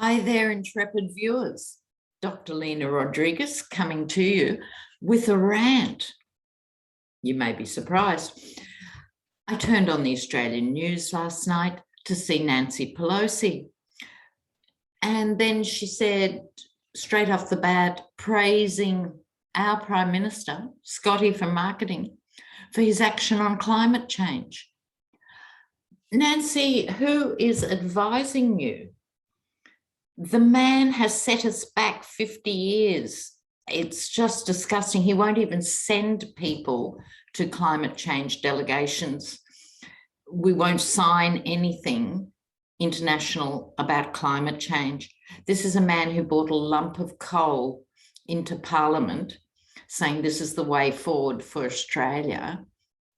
Hi there, intrepid viewers. Dr. Lena Rodriguez coming to you with a rant. You may be surprised. I turned on the Australian news last night to see Nancy Pelosi. And then she said, straight off the bat, praising our Prime Minister, Scotty from marketing, for his action on climate change. Nancy, who is advising you? The man has set us back 50 years. It's just disgusting. He won't even send people to climate change delegations. We won't sign anything international about climate change. This is a man who brought a lump of coal into Parliament saying this is the way forward for Australia.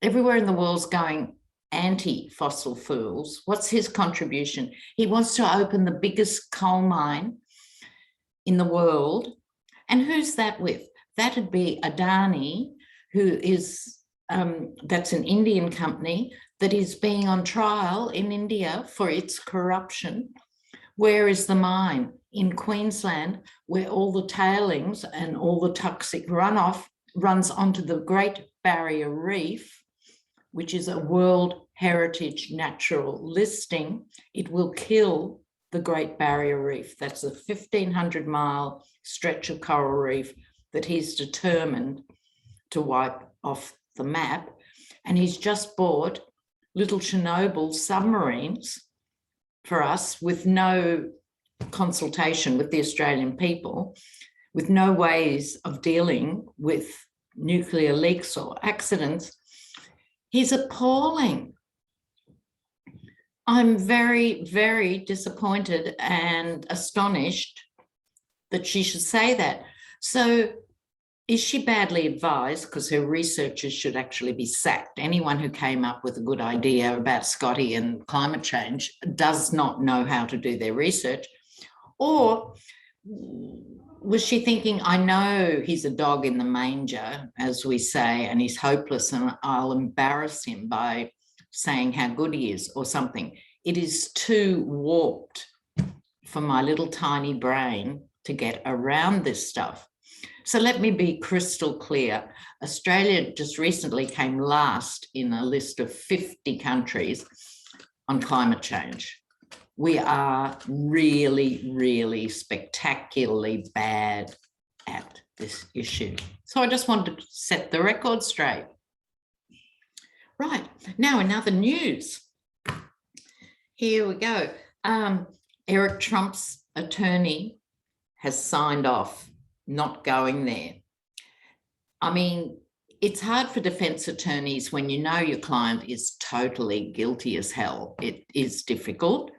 Everywhere in the world's going anti-fossil fuels. What's his contribution? He wants to open the biggest coal mine in the world. And who's that with? That'd be Adani, who is, that's an Indian company that is being on trial in India for its corruption. Where is the mine? In Queensland, where all the tailings and all the toxic runoff runs onto the Great Barrier Reef, which is a World Heritage Natural listing. It will kill the Great Barrier Reef. That's a 1,500-mile stretch of coral reef that he's determined to wipe off the map. And he's just bought little Chernobyl submarines for us with no consultation with the Australian people, with no ways of dealing with nuclear leaks or accidents. He's appalling. I'm very, very disappointed and astonished that she should say that. So is she badly advised? Because her researchers should actually be sacked. Anyone who came up with a good idea about Scotty and climate change does not know how to do their research. Or was she thinking, I know he's a dog in the manger, as we say, and he's hopeless, and I'll embarrass him by saying how good he is or something. It is too warped for my little tiny brain to get around this stuff. So let me be crystal clear. Australia just recently came last in a list of 50 countries on climate change. We are really, really spectacularly bad at this issue. So I just wanted to set the record straight. Right, now in other news. Here we go. Eric Trump's attorney has signed off not going there. I mean, it's hard for defense attorneys when you know your client is totally guilty as hell. It is difficult.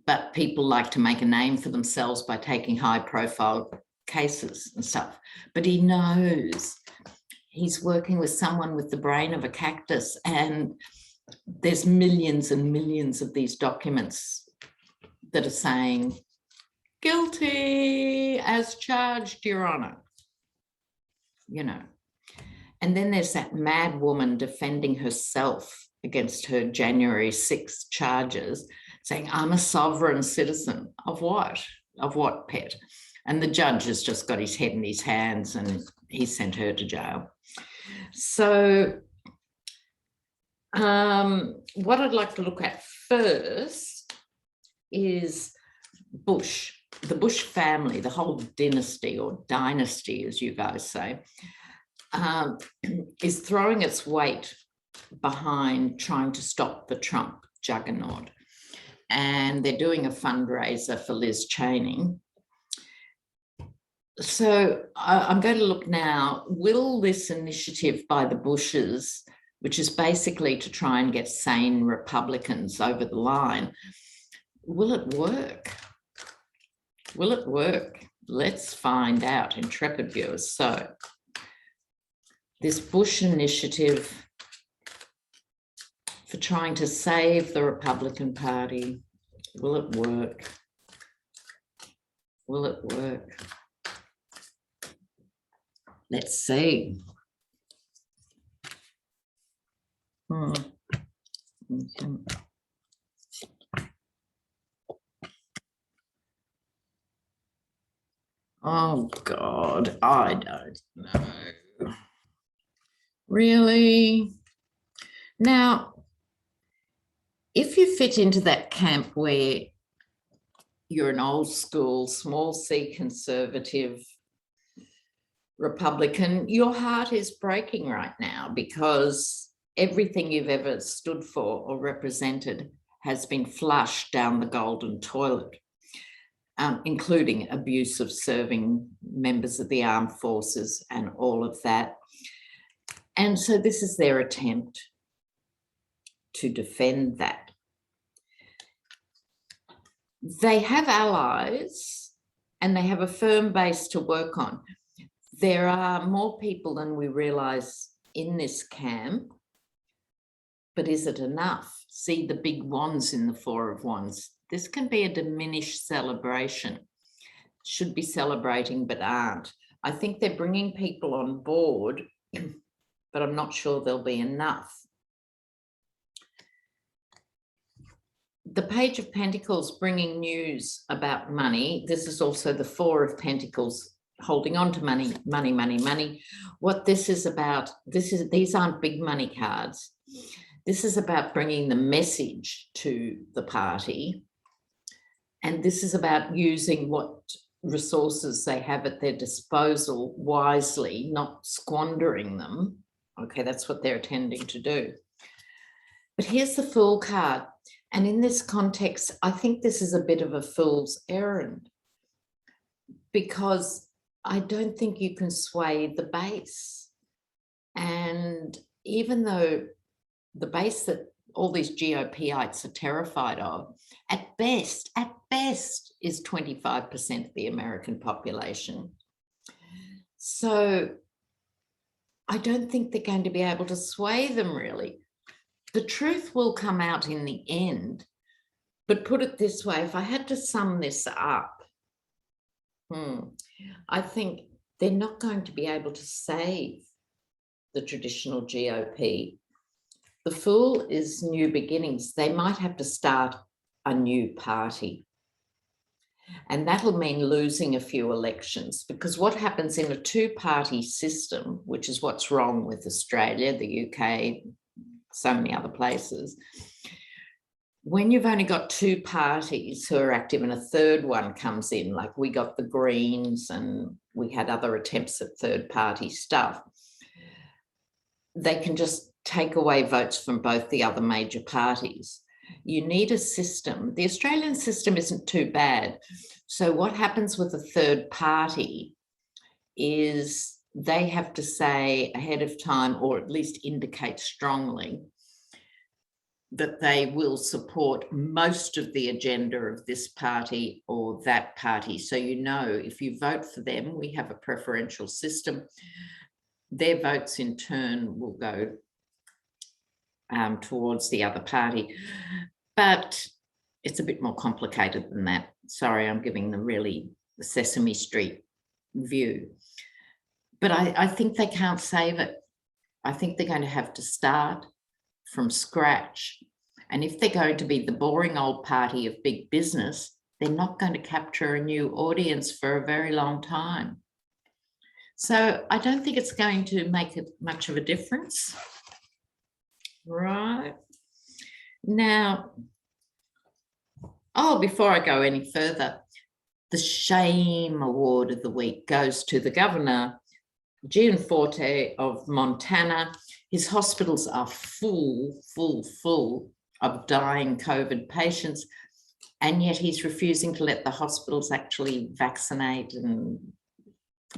But people like to make a name for themselves by taking high-profile cases and stuff. But he knows he's working with someone with the brain of a cactus, and there's millions and millions of these documents that are saying, guilty as charged, Your Honour. You know. And then there's that mad woman defending herself against her January 6th charges, saying, I'm a sovereign citizen. Of what? Of what, pet? And the judge has just got his head in his hands and he sent her to jail. So what I'd like to look at first is Bush, the Bush family, the whole dynasty or dynasty, as you guys say, is throwing its weight behind trying to stop the Trump juggernaut. And they're doing a fundraiser for Liz Cheney. So I'm going to look now, will this initiative by the Bushes, which is basically to try and get sane Republicans over the line, will it work? Will it work? Let's find out, intrepid viewers. So this Bush initiative for trying to save the Republican Party, will it work? Will it work? Let's see. Oh, God, I don't know. Really? Now, if you fit into that camp where you're an old school, small c conservative Republican, your heart is breaking right now because everything you've ever stood for or represented has been flushed down the golden toilet, including abuse of serving members of the armed forces and all of that. And so this is their attempt to defend that. They have allies and they have a firm base to work on. There are more people than we realise in this camp, but is it enough? See the big wands in the Four of Wands. This can be a diminished celebration. Should be celebrating, but aren't. I think they're bringing people on board, but I'm not sure there'll be enough. The Page of Pentacles bringing news about money. This is also the Four of Pentacles, holding on to money, money, money, money. What this is about, these aren't big money cards. This is about bringing the message to the party. And this is about using what resources they have at their disposal wisely, not squandering them. Okay, that's what they're intending to do. But here's the Fool card. And in this context, I think this is a bit of a fool's errand because I don't think you can sway the base. And even though the base that all these GOPites are terrified of, at best is 25% of the American population. So I don't think they're going to be able to sway them really. The truth will come out in the end, but put it this way, if I had to sum this up, I think they're not going to be able to save the traditional GOP. The Fool is new beginnings. They might have to start a new party. And that'll mean losing a few elections, because what happens in a two-party system, which is what's wrong with Australia, the UK, so many other places, when you've only got two parties who are active and a third one comes in, like we got the Greens and we had other attempts at third party stuff, they can just take away votes from both the other major parties. You need a system. The Australian system isn't too bad. So what happens with a third party is they have to say ahead of time, or at least indicate strongly, that they will support most of the agenda of this party or that party. So you know, if you vote for them, we have a preferential system. Their votes in turn will go towards the other party. But it's a bit more complicated than that. Sorry, I'm giving them really the Sesame Street view. But I think they can't save it. I think they're going to have to start from scratch. And if they're going to be the boring old party of big business, they're not going to capture a new audience for a very long time. So I don't think it's going to make it much of a difference. Right. Now, before I go any further, the shame award of the week goes to the governor, Gianforte of Montana. His hospitals are full of dying COVID patients, and yet he's refusing to let the hospitals actually vaccinate and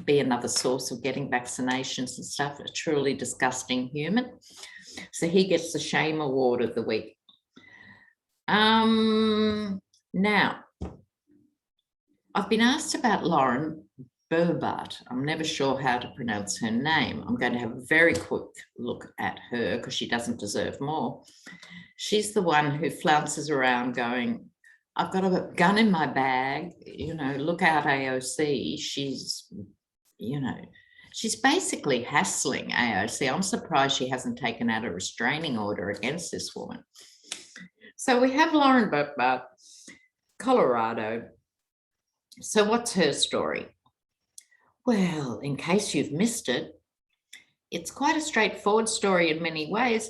be another source of getting vaccinations and stuff. A truly disgusting human. So he gets the shame award of the week. Now, I've been asked about Lauren Boebert. I'm never sure how to pronounce her name. I'm going to have a very quick look at her because she doesn't deserve more. She's the one who flounces around going, I've got a gun in my bag, look out AOC. She's basically hassling AOC. I'm surprised she hasn't taken out a restraining order against this woman. So we have Lauren Boebert, Colorado. So what's her story? Well, in case you've missed it, it's quite a straightforward story in many ways.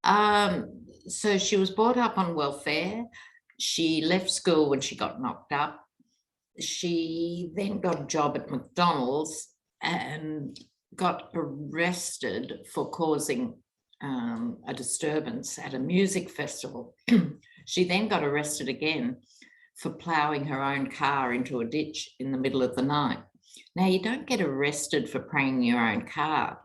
So she was brought up on welfare. She left school when she got knocked up. She then got a job at McDonald's and got arrested for causing a disturbance at a music festival. She then got arrested again for ploughing her own car into a ditch in the middle of the night. Now, you don't get arrested for praying your own car.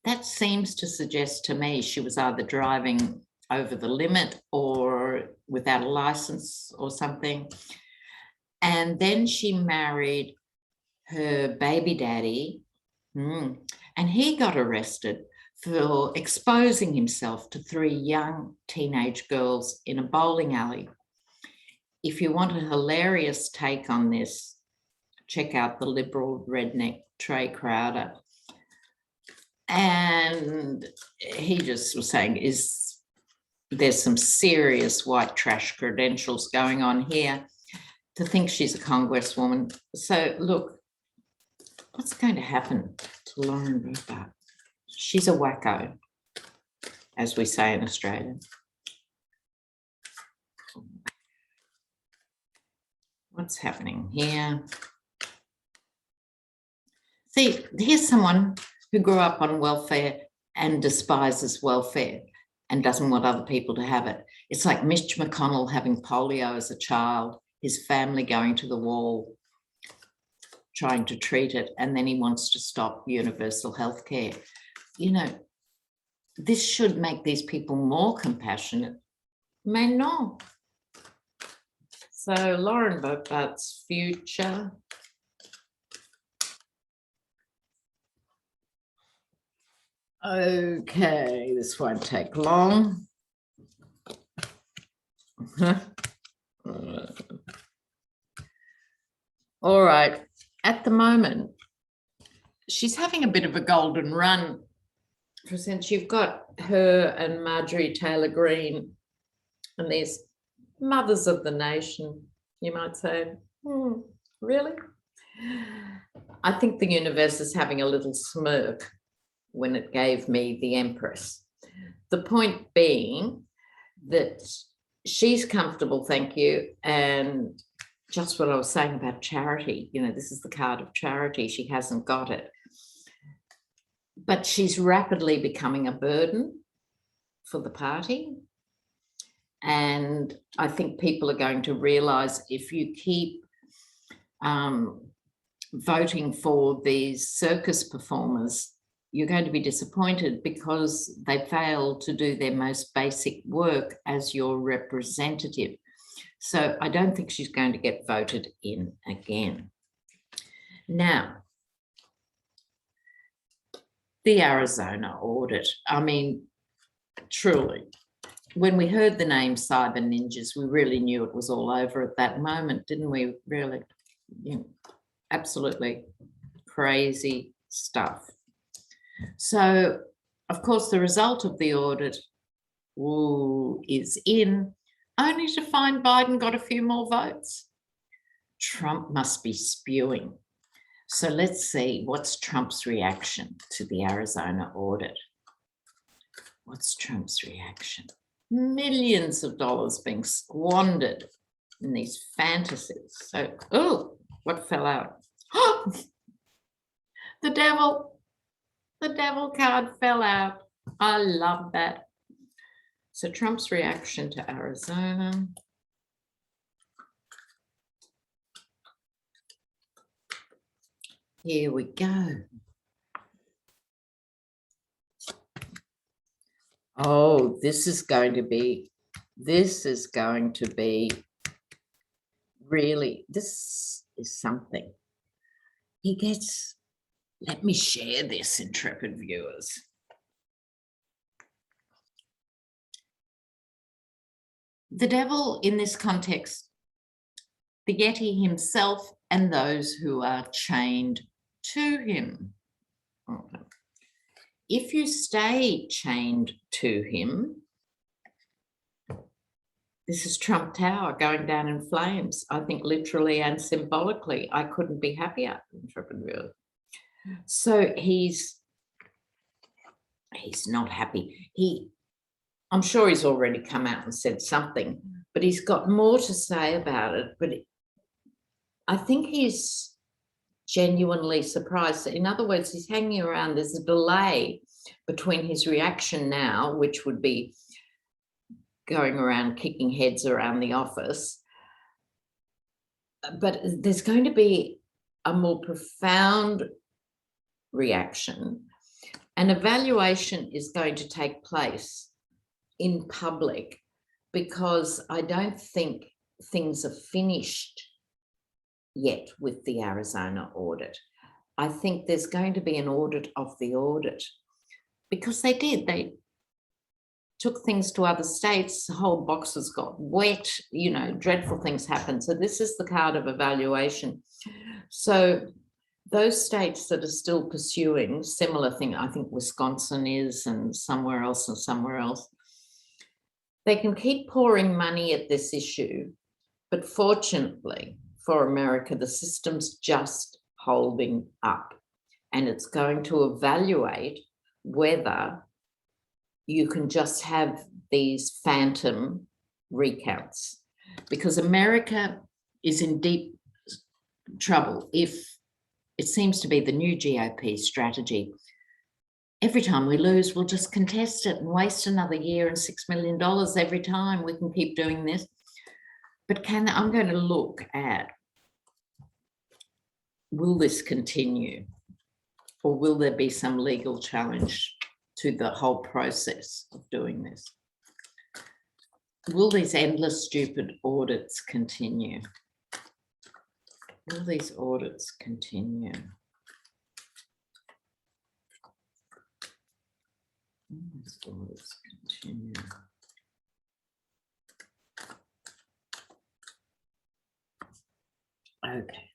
That seems to suggest to me she was either driving over the limit or without a license or something. And then she married her baby daddy, and he got arrested for exposing himself to 3 young teenage girls in a bowling alley. If you want a hilarious take on this, check out the liberal redneck Trey Crowder. And he just was saying, there's some serious white trash credentials going on here to think she's a congresswoman. So look, what's going to happen to Lauren Boebert? She's a wacko, as we say in Australia. What's happening here? See, here's someone who grew up on welfare and despises welfare and doesn't want other people to have it. It's like Mitch McConnell having polio as a child, his family going to the wall, trying to treat it, and then he wants to stop universal health care. You know, this should make these people more compassionate. Mais non. So Lauren Boebert's future. Okay, this won't take long. All right, at the moment, she's having a bit of a golden run, since you've got her and Marjorie Taylor Greene and these mothers of the nation, you might say. Really? I think the universe is having a little smirk when it gave me the Empress. The point being that she's comfortable, thank you, and just what I was saying about charity, you know, this is the card of charity. She hasn't got it. But she's rapidly becoming a burden for the party. And I think people are going to realise if you keep voting for these circus performers, you're going to be disappointed because they fail to do their most basic work as your representative. So I don't think she's going to get voted in again. Now, the Arizona audit. I mean, truly, when we heard the name Cyber Ninjas, we really knew it was all over at that moment, didn't we? Really, absolutely crazy stuff. So, of course, the result of the audit is in, only to find Biden got a few more votes. Trump must be spewing. So let's see, what's Trump's reaction to the Arizona audit? What's Trump's reaction? Millions of dollars being squandered in these fantasies. So, oh, what fell out? The devil card fell out. I love that. So Trump's reaction to Arizona. Here we go. Oh, this is going to be really, this is something. He gets, let me share this, intrepid viewers. The devil in this context, the Yeti himself and those who are chained to him. Okay. If you stay chained to him, this is Trump Tower going down in flames, I think literally and symbolically. I couldn't be happier, intrepid viewers. So he's not happy. I'm sure he's already come out and said something, but he's got more to say about it. But I think he's genuinely surprised. In other words, he's hanging around. There's a delay between his reaction now, which would be going around kicking heads around the office, but there's going to be a more profound reaction. An evaluation is going to take place in public because I don't think things are finished yet with the Arizona audit. I think there's going to be an audit of the audit because they took things to other states, the whole boxes got wet, dreadful things happen. So this is the card of evaluation. So those states that are still pursuing similar thing, I think Wisconsin is, and somewhere else, they can keep pouring money at this issue. But fortunately for America, the system's just holding up, and it's going to evaluate whether you can just have these phantom recounts, because America is in deep trouble if it seems to be the new GOP strategy. Every time we lose, we'll just contest it and waste another year and $6 million every time. We can keep doing this. But I'm going to look at, will this continue, or will there be some legal challenge to the whole process of doing this? Will these endless stupid audits continue? Will these audits continue? Will these audits continue? Okay.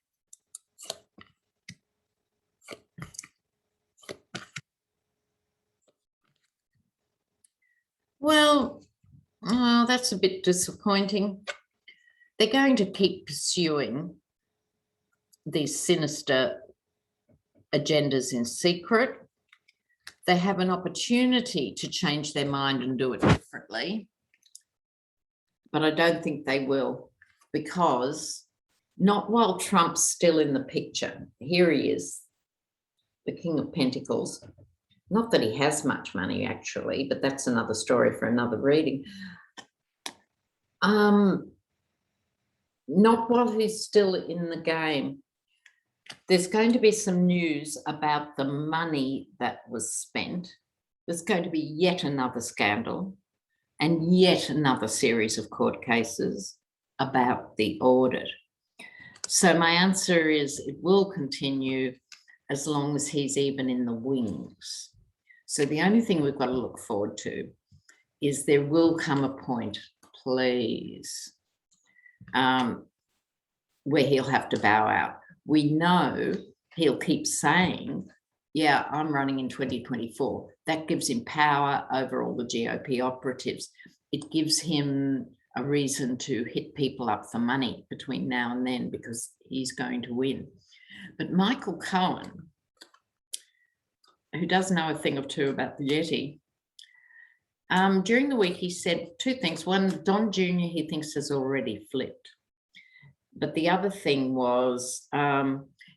Well, that's a bit disappointing. They're going to keep pursuing these sinister agendas in secret. They have an opportunity to change their mind and do it differently, but I don't think they will, because not while Trump's still in the picture. Here he is, the King of Pentacles. Not that he has much money, actually, but that's another story for another reading. Not while he's still in the game. There's going to be some news about the money that was spent. There's going to be yet another scandal and yet another series of court cases about the audit. So my answer is it will continue as long as he's even in the wings. So the only thing we've got to look forward to is there will come a point, please, where he'll have to bow out. We know he'll keep saying, yeah, I'm running in 2024. That gives him power over all the GOP operatives. It gives him a reason to hit people up for money between now and then because he's going to win. But Michael Cohen, who does know a thing or two about the Yeti, during the week he said two things. One, Don Jr. he thinks has already flipped. But the other thing was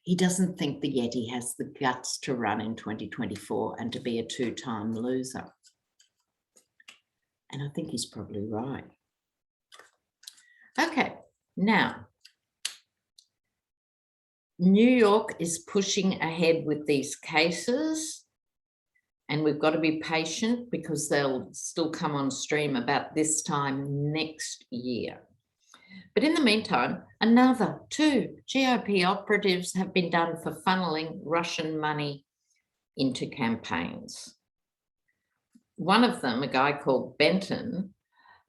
he doesn't think the Yeti has the guts to run in 2024 and to be a two-time loser. And I think he's probably right. Okay, now, New York is pushing ahead with these cases, and we've got to be patient because they'll still come on stream about this time next year. But in the meantime, another 2 GOP operatives have been done for funneling Russian money into campaigns. One of them, a guy called Benton,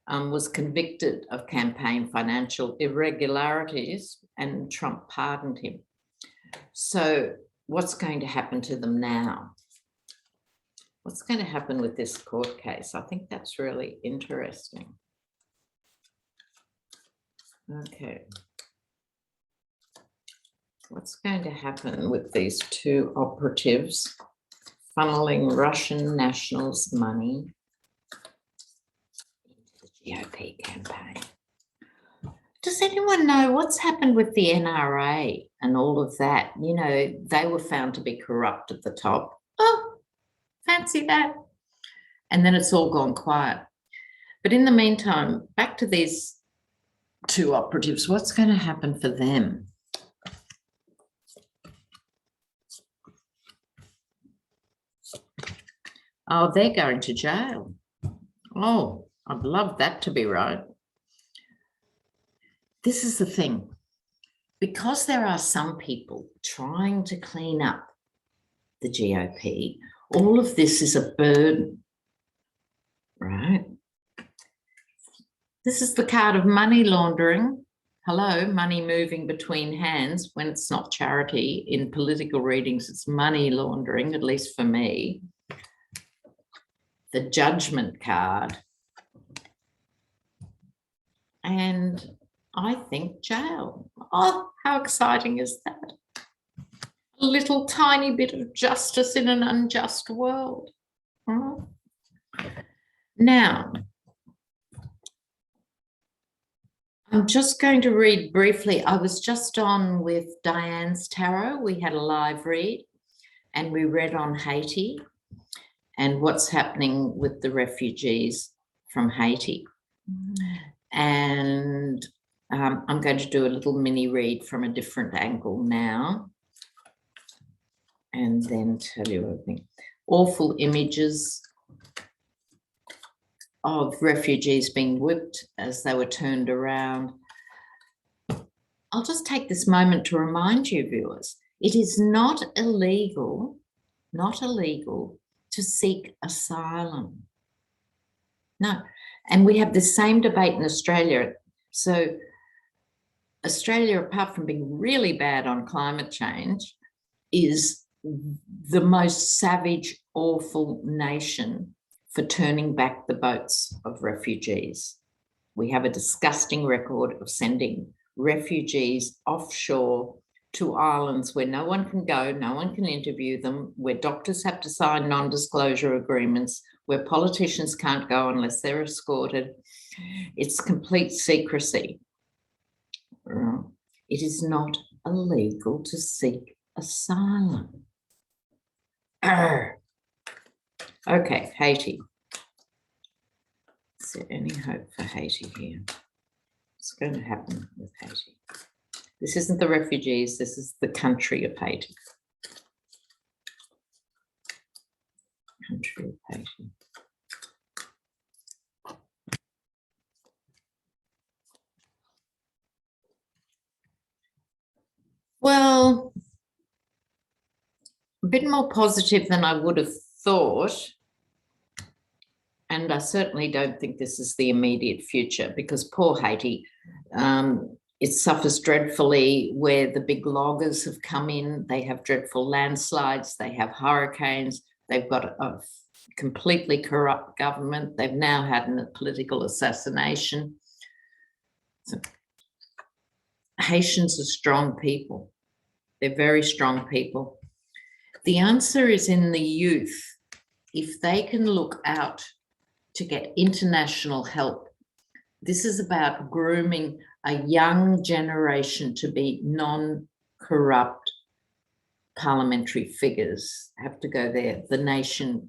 was convicted of campaign financial irregularities, and Trump pardoned him. So what's going to happen to them now? What's going to happen with this court case? I think that's really interesting. Okay. What's going to happen with these two operatives funneling Russian nationals' money into the GOP campaign? Does anyone know what's happened with the NRA and all of that? You know, they were found to be corrupt at the top. Oh, fancy that. And then it's all gone quiet. But in the meantime, back to these two operatives, what's going to happen for them? Oh, they're going to jail. Oh, I'd love that to be right. This is the thing. Because there are some people trying to clean up the GOP, all of this is a burden, right? This is the card of money laundering. Hello, money moving between hands. When it's not charity, in political readings, it's money laundering, at least for me. The judgment card. And I think jail. Oh, how exciting is that? A little tiny bit of justice in an unjust world. Oh. Now, I'm just going to read briefly. I was just on with Diane's tarot. We had a live read and we read on Haiti and what's happening with the refugees from Haiti. And I'm going to do a little mini read from a different angle now and then tell you everything. Awful images of refugees being whipped as they were turned around. I'll just take this moment to remind you, viewers, it is not illegal to seek asylum. No. And we have the same debate in Australia. So Australia, apart from being really bad on climate change, is the most savage, awful nation for turning back the boats of refugees. We have a disgusting record of sending refugees offshore to islands where no one can go, no one can interview them, where doctors have to sign non-disclosure agreements, where politicians can't go unless they're escorted. It's complete secrecy. It is not illegal to seek asylum. Okay, Haiti. Is there any hope for Haiti here? What's going to happen with Haiti? This isn't the refugees, this is the country of Haiti. Country of Haiti. Well, a bit more positive than I would have thought. And I certainly don't think this is the immediate future because poor Haiti, it suffers dreadfully where the big loggers have come in. They have dreadful landslides. They have hurricanes. They've got a completely corrupt government. They've now had a political assassination. So, Haitians are strong people. They're very strong people. The answer is in the youth. If they can look out to get international help, this is about grooming a young generation to be non-corrupt parliamentary figures. Have to go there. The nation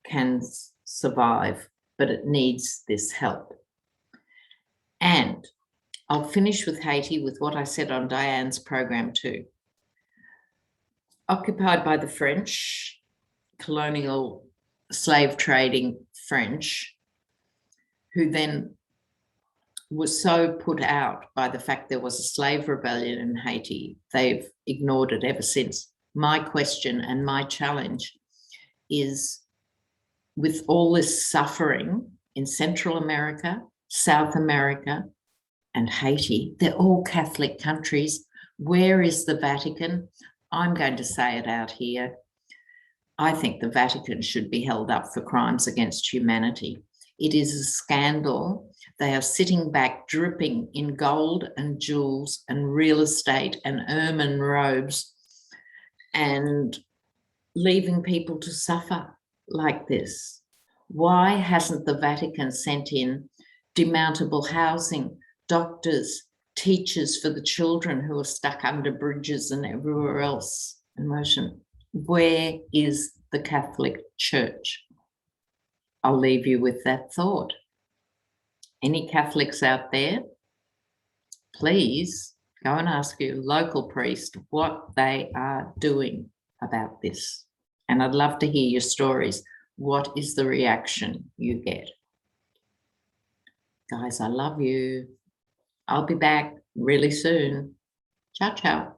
can survive, but it needs this help. And I'll finish with Haiti with what I said on Diane's program too. Occupied by the French, colonial slave trading French, who then was so put out by the fact there was a slave rebellion in Haiti, they've ignored it ever since. My question and my challenge is, with all this suffering in Central America, South America, and Haiti, they're all Catholic countries. Where is the Vatican? I'm going to say it out here. I think the Vatican should be held up for crimes against humanity. It is a scandal They are sitting back, dripping in gold and jewels and real estate and ermine robes, and leaving people to suffer like this. Why hasn't the Vatican sent in demountable housing, doctors, teachers for the children who are stuck under bridges and everywhere else in motion? Where is the Catholic Church? I'll leave you with that thought. Any Catholics out there, please go and ask your local priest what they are doing about this. And I'd love to hear your stories. What is the reaction you get? Guys, I love you. I'll be back really soon. Ciao, ciao.